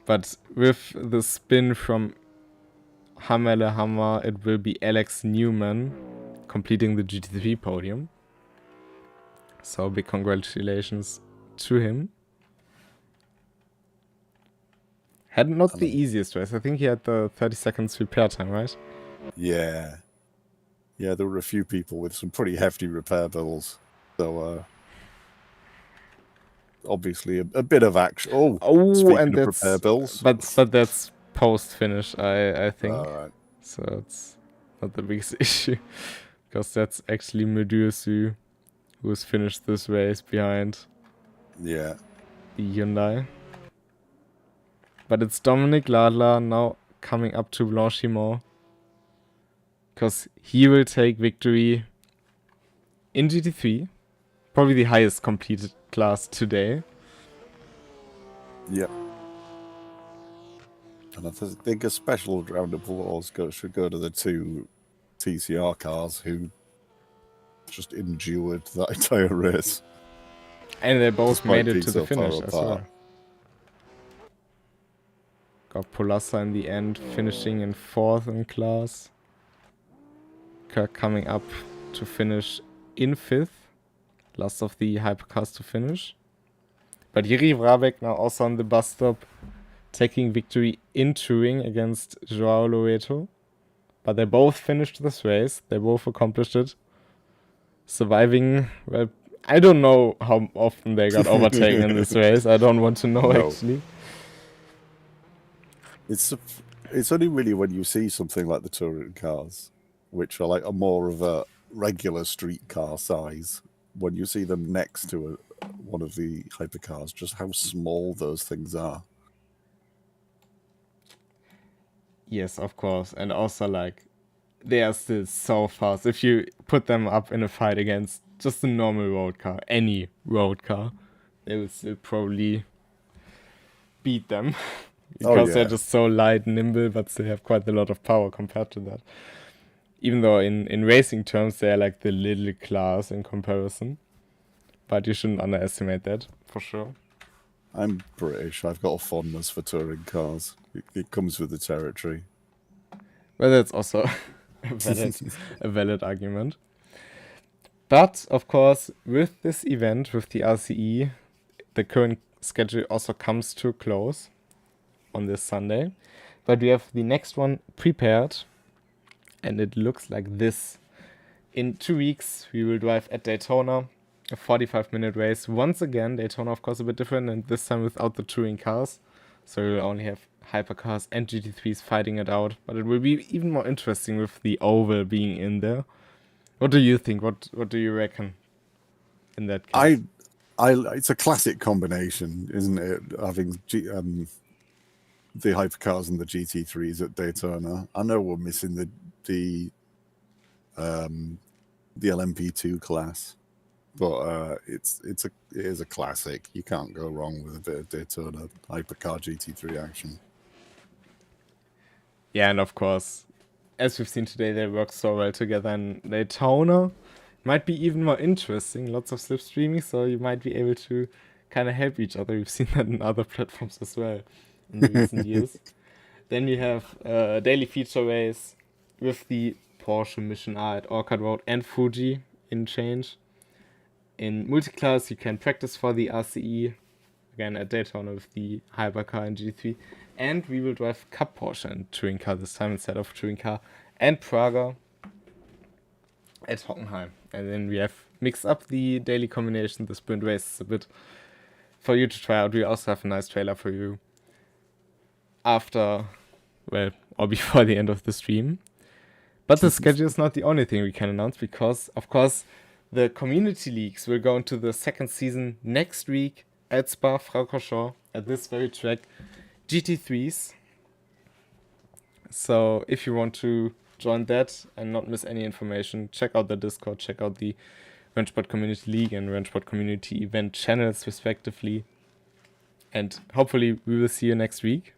A: But with the spin from Hamele Hammer, it will be Alex Newman completing the GT3 podium. So big congratulations to him. Had not the easiest race. I think he had the 30 seconds repair time, right?
B: Yeah. Yeah, there were a few people with some pretty hefty repair bills. So, obviously, a bit of action. Speaking
A: and
B: of
A: that's
B: repair bills.
A: But that's post-finish, I think.
B: Alright.
A: So it's not the biggest issue. Because that's actually Medusu who has finished this race behind
B: Yeah.
A: the Hyundai. But it's Dominic Ladler now coming up to Blanchimont. Because he will take victory in GT3. Probably the highest completed class today.
B: Yeah. And I think a special round of applause should go to the two TCR cars who just endured that entire race.
A: And they both
B: Despite
A: made it
B: being
A: to the
B: so
A: finish
B: far
A: as
B: apart.
A: well. Got Polassa in the end, finishing in 4th in class. Kirk coming up to finish in 5th. Last of the hypercars to finish. But Jiri Vrabec now also on the bus stop, taking victory in Touring against Joao Loreto. But they both finished this race. They both accomplished it. Surviving, well, I don't know how often they got overtaken in this race. I don't want to know, actually.
B: It's only really when you see something like the touring cars, which are like a more of a regular street car size, when you see them next to one of the hypercars, just how small those things are.
A: Yes, of course. And also, like, they are still so fast. If you put them up in a fight against just a normal road car, any road car, they will still probably beat them. Because they're just so light and nimble, but they have quite a lot of power compared to that. Even though in racing terms, they're like the little class in comparison. But you shouldn't underestimate that, for sure.
B: I'm British. I've got a fondness for touring cars. It comes with the territory.
A: Well, that's also a valid argument. But, of course, with this event, with the RCE, the current schedule also comes to a close on this Sunday. But we have the next one prepared, and it looks like this. In 2 weeks, we will drive at Daytona, a 45-minute race. Once again, Daytona, of course, a bit different, and this time without the touring cars. So we will only have hypercars and GT3s fighting it out. But it will be even more interesting with the oval being in there. What do you think? What do you reckon in that case?
B: It's a classic combination, isn't it? Having the hypercars and the GT3s at Daytona. I know we're missing the LMP2 class, but it is a classic. You can't go wrong with a bit of Daytona hypercar GT3 action.
A: Yeah, and of course, as we've seen today, they work so well together in Daytona. Might be even more interesting. Lots of slipstreaming, so you might be able to kind of help each other. We've seen that in other platforms as well in the recent years. Then we have a daily feature race with the Porsche Mission R at Orchard Road and Fuji in change. In Multiclass, you can practice for the RCE, again at Daytona with the hypercar and GT3. And we will drive Cup Porsche and touring car this time instead of touring car and Praga at Hockenheim. And then we have mixed up the daily combination, the sprint races a bit for you to try out. We also have a nice trailer for you after, well, or before the end of the stream. But the schedule is not the only thing we can announce because, of course, the community leagues will go into the second season next week at Spa-Franchorchamps at this very track, GT3s. So if you want to join that and not miss any information, check out the Discord, check out the RENNSPORT Community League and RENNSPORT Community Event channels respectively. And hopefully we will see you next week.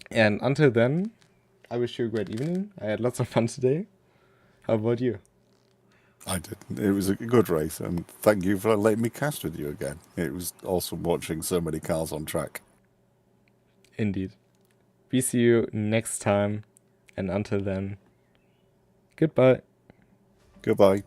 A: And until then, I wish you a great evening. I had lots of fun today. How about you?
B: I did. It was a good race, and thank you for letting me cast with you again. It was awesome watching so many cars on track.
A: Indeed. We see you next time, and until then, goodbye.
B: Goodbye.